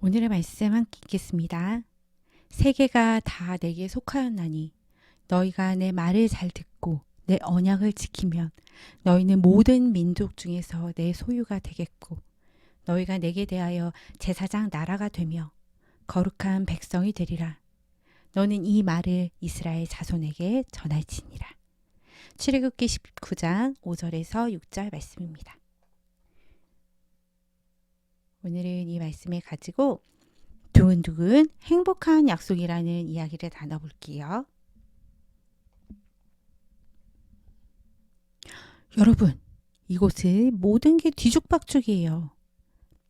오늘의 말씀 함께 읽겠습니다. 세계가 다 내게 속하였나니 너희가 내 말을 잘 듣고 내 언약을 지키면 너희는 모든 민족 중에서 내 소유가 되겠고 너희가 내게 대하여 제사장 나라가 되며 거룩한 백성이 되리라. 너는 이 말을 이스라엘 자손에게 전할지니라. 출애굽기 19장 5절에서 6절 말씀입니다. 오늘은 이 말씀을 가지고 두근두근 행복한 약속이라는 이야기를 나눠볼게요. 여러분, 이곳은 모든 게 뒤죽박죽이에요.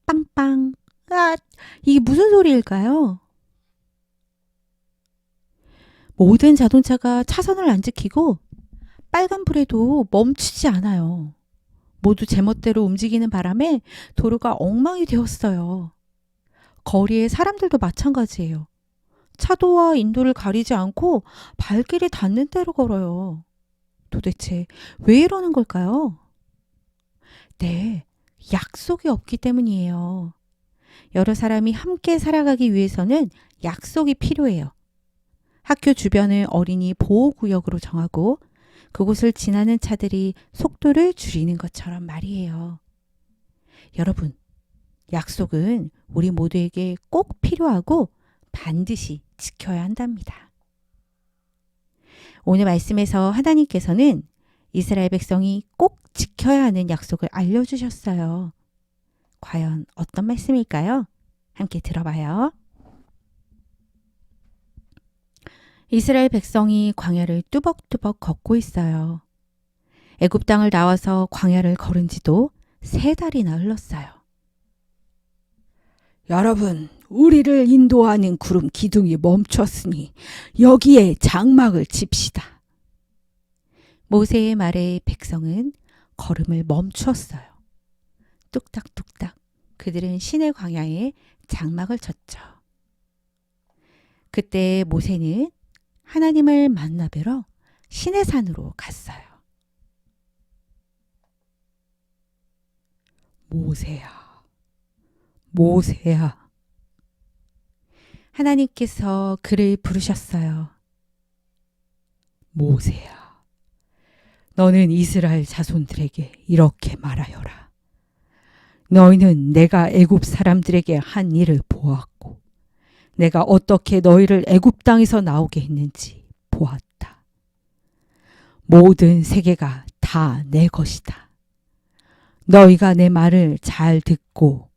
빵빵. 아, 이게 무슨 소리일까요? 모든 자동차가 차선을 안 지키고 빨간불에도 멈추지 않아요. 모두 제멋대로 움직이는 바람에 도로가 엉망이 되었어요. 거리의 사람들도 마찬가지예요. 차도와 인도를 가리지 않고 발길이 닿는 대로 걸어요. 도대체 왜 이러는 걸까요? 네, 약속이 없기 때문이에요. 여러 사람이 함께 살아가기 위해서는 약속이 필요해요. 학교 주변을 어린이 보호구역으로 정하고 그곳을 지나는 차들이 속도를 줄이는 것처럼 말이에요. 여러분, 약속은 우리 모두에게 꼭 필요하고 반드시 지켜야 한답니다. 오늘 말씀에서 하나님께서는 이스라엘 백성이 꼭 지켜야 하는 약속을 알려주셨어요. 과연 어떤 말씀일까요? 함께 들어봐요. 이스라엘 백성이 광야를 뚜벅뚜벅 걷고 있어요. 애굽 땅을 나와서 광야를 걸은 지도 3달이나 흘렀어요. 여러분, 우리를 인도하는 구름 기둥이 멈췄으니 여기에 장막을 칩시다. 모세의 말에 백성은 걸음을 멈추었어요. 뚝딱뚝딱 그들은 시내 광야에 장막을 쳤죠. 그때 모세는 하나님을 만나뵈러 시내산으로 갔어요. 모세야, 모세야. 하나님께서 그를 부르셨어요. 모세야, 너는 이스라엘 자손들에게 이렇게 말하여라. 너희는 내가 애굽 사람들에게 한 일을 보았고 내가 어떻게 너희를 애굽 땅에서 나오게 했는지 보았다. 모든 세계가 다 내 것이다. 너희가 내 말을 잘 듣고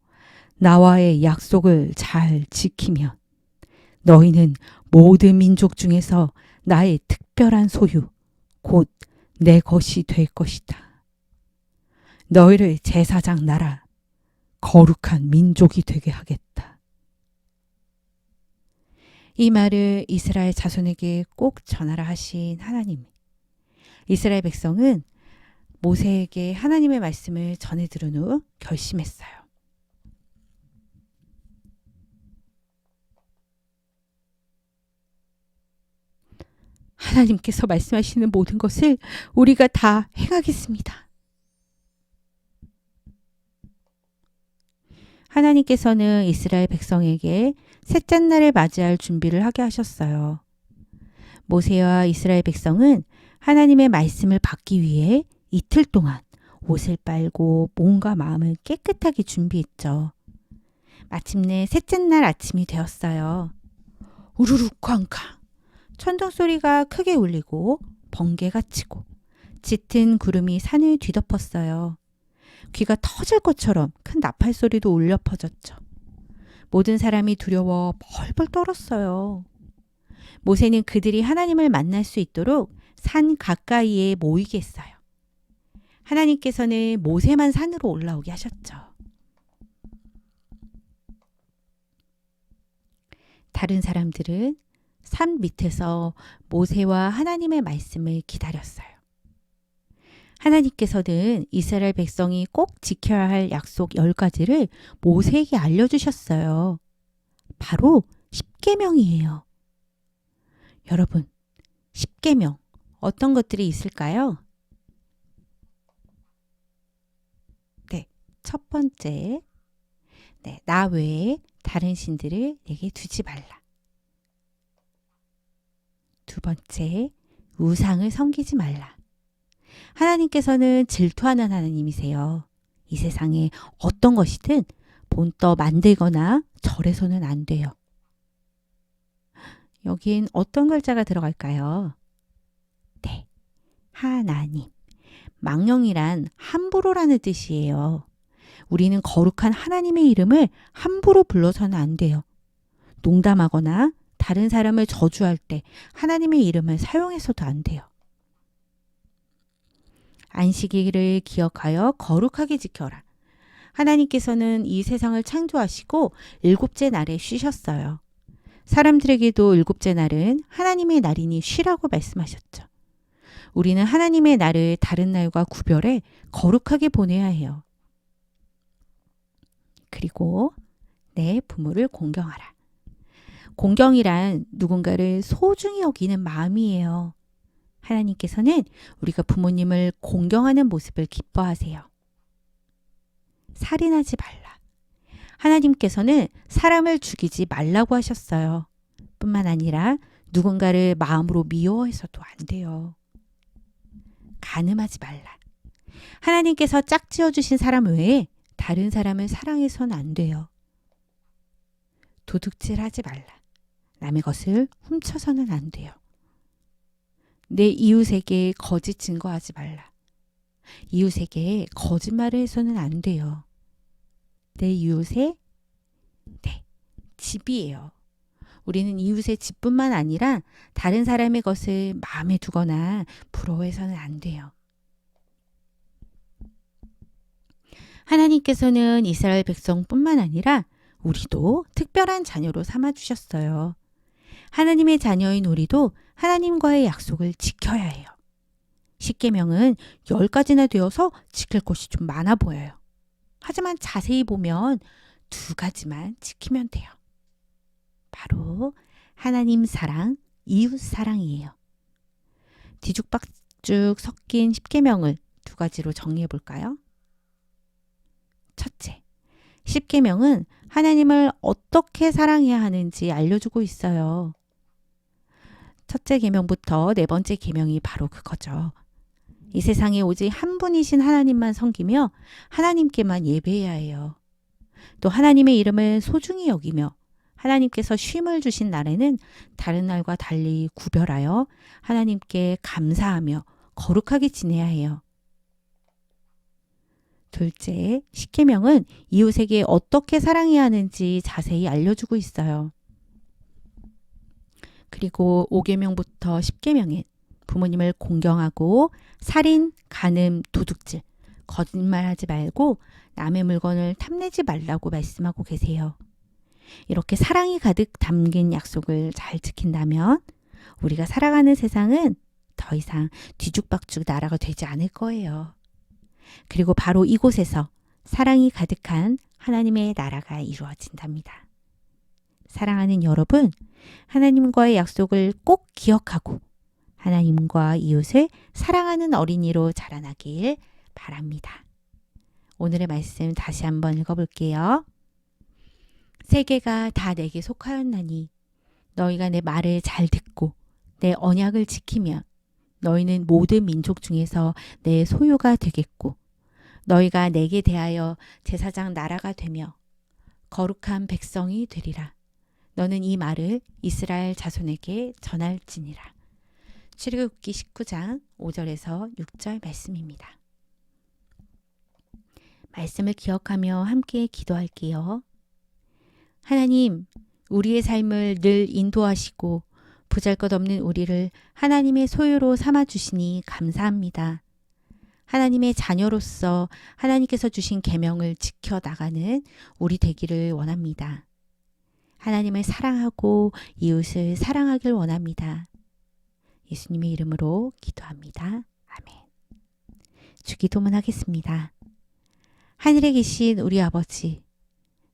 나와의 약속을 잘 지키면 너희는 모든 민족 중에서 나의 특별한 소유, 곧 내 것이 될 것이다. 너희를 제사장 나라, 거룩한 민족이 되게 하겠다. 이 말을 이스라엘 자손에게 꼭 전하라 하신 하나님. 이스라엘 백성은 모세에게 하나님의 말씀을 전해 들은 후 결심했어요. 하나님께서 말씀하시는 모든 것을 우리가 다 행하겠습니다. 하나님께서는 이스라엘 백성에게 셋째 날을 맞이할 준비를 하게 하셨어요. 모세와 이스라엘 백성은 하나님의 말씀을 받기 위해 이틀 동안 옷을 빨고 몸과 마음을 깨끗하게 준비했죠. 마침내 셋째 날 아침이 되었어요. 우르르 쾅쾅 천둥 소리가 크게 울리고 번개가 치고 짙은 구름이 산을 뒤덮었어요. 귀가 터질 것처럼 큰 나팔 소리도 울려 퍼졌죠. 모든 사람이 두려워 벌벌 떨었어요. 모세는 그들이 하나님을 만날 수 있도록 산 가까이에 모이게 했어요. 하나님께서는 모세만 산으로 올라오게 하셨죠. 다른 사람들은 산 밑에서 모세와 하나님의 말씀을 기다렸어요. 하나님께서는 이스라엘 백성이 꼭 지켜야 할 약속 10가지를 모세에게 알려주셨어요. 바로 10계명이에요. 여러분, 10계명 어떤 것들이 있을까요? 네, 첫 번째, 나 외에 다른 신들을 내게 두지 말라. 두 번째, 우상을 섬기지 말라. 하나님께서는 질투하는 하나님이세요. 이 세상에 어떤 것이든 본떠 만들거나 절해서는 안 돼요. 여긴 어떤 글자가 들어갈까요? 네, 하나님. 망령이란 함부로라는 뜻이에요. 우리는 거룩한 하나님의 이름을 함부로 불러서는 안 돼요. 농담하거나 다른 사람을 저주할 때 하나님의 이름을 사용해서도 안 돼요. 안식일을 기억하여 거룩하게 지켜라. 하나님께서는 이 세상을 창조하시고 일곱째 날에 쉬셨어요. 사람들에게도 일곱째 날은 하나님의 날이니 쉬라고 말씀하셨죠. 우리는 하나님의 날을 다른 날과 구별해 거룩하게 보내야 해요. 그리고 내 부모를 공경하라. 공경이란 누군가를 소중히 여기는 마음이에요. 하나님께서는 우리가 부모님을 공경하는 모습을 기뻐하세요. 살인하지 말라. 하나님께서는 사람을 죽이지 말라고 하셨어요. 뿐만 아니라 누군가를 마음으로 미워해서도 안 돼요. 간음하지 말라. 하나님께서 짝지어 주신 사람 외에 다른 사람을 사랑해서는 안 돼요. 도둑질하지 말라. 남의 것을 훔쳐서는 안 돼요. 내 이웃에게 거짓 증거하지 말라. 이웃에게 거짓말을 해서는 안 돼요. 내 이웃의 집이에요. 우리는 이웃의 집뿐만 아니라 다른 사람의 것을 마음에 두거나 부러워해서는 안 돼요. 하나님께서는 이스라엘 백성뿐만 아니라 우리도 특별한 자녀로 삼아주셨어요. 하나님의 자녀인 우리도 하나님과의 약속을 지켜야 해요. 십계명은 10가지나 되어서 지킬 것이 좀 많아 보여요. 하지만 자세히 보면 2가지만 지키면 돼요. 바로 하나님 사랑, 이웃 사랑이에요. 뒤죽박죽 섞인 십계명을 2가지로 정리해 볼까요? 첫째, 십계명은 하나님을 어떻게 사랑해야 하는지 알려주고 있어요. 첫째 계명부터 4번째 계명이 바로 그거죠. 이 세상에 오직 한 분이신 하나님만 섬기며 하나님께만 예배해야 해요. 또 하나님의 이름을 소중히 여기며 하나님께서 쉼을 주신 날에는 다른 날과 달리 구별하여 하나님께 감사하며 거룩하게 지내야 해요. 둘째, 십계명은 이웃에게 어떻게 사랑해야 하는지 자세히 알려주고 있어요. 그리고 5계명부터 10계명엔 부모님을 공경하고 살인, 간음, 도둑질, 거짓말하지 말고 남의 물건을 탐내지 말라고 말씀하고 계세요. 이렇게 사랑이 가득 담긴 약속을 잘 지킨다면 우리가 살아가는 세상은 더 이상 뒤죽박죽 나라가 되지 않을 거예요. 그리고 바로 이곳에서 사랑이 가득한 하나님의 나라가 이루어진답니다. 사랑하는 여러분, 하나님과의 약속을 꼭 기억하고 하나님과 이웃을 사랑하는 어린이로 자라나길 바랍니다. 오늘의 말씀 다시 한번 읽어볼게요. 세계가 다 내게 속하였나니 너희가 내 말을 잘 듣고 내 언약을 지키면 너희는 모든 민족 중에서 내 소유가 되겠고 너희가 내게 대하여 제사장 나라가 되며 거룩한 백성이 되리라. 너는 이 말을 이스라엘 자손에게 전할지니라. 출애굽기 19장 5절에서 6절 말씀입니다. 말씀을 기억하며 함께 기도할게요. 하나님, 우리의 삶을 늘 인도하시고 보잘것없는 우리를 하나님의 소유로 삼아주시니 감사합니다. 하나님의 자녀로서 하나님께서 주신 계명을 지켜나가는 우리 되기를 원합니다. 하나님을 사랑하고 이웃을 사랑하길 원합니다. 예수님의 이름으로 기도합니다. 아멘. 주기도문 하겠습니다. 하늘에 계신 우리 아버지,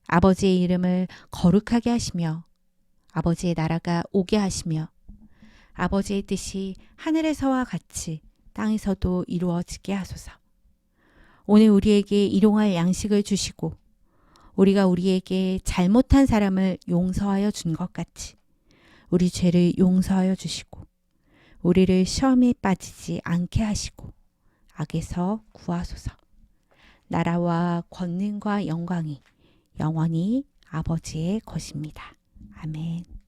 아버지의 이름을 거룩하게 하시며 아버지의 나라가 오게 하시며 아버지의 뜻이 하늘에서와 같이 땅에서도 이루어지게 하소서. 오늘 우리에게 일용할 양식을 주시고 우리가 우리에게 잘못한 사람을 용서하여 준 것 같이 우리 죄를 용서하여 주시고 우리를 시험에 빠지지 않게 하시고 악에서 구하소서. 나라와 권능과 영광이 영원히 아버지의 것입니다. 아멘.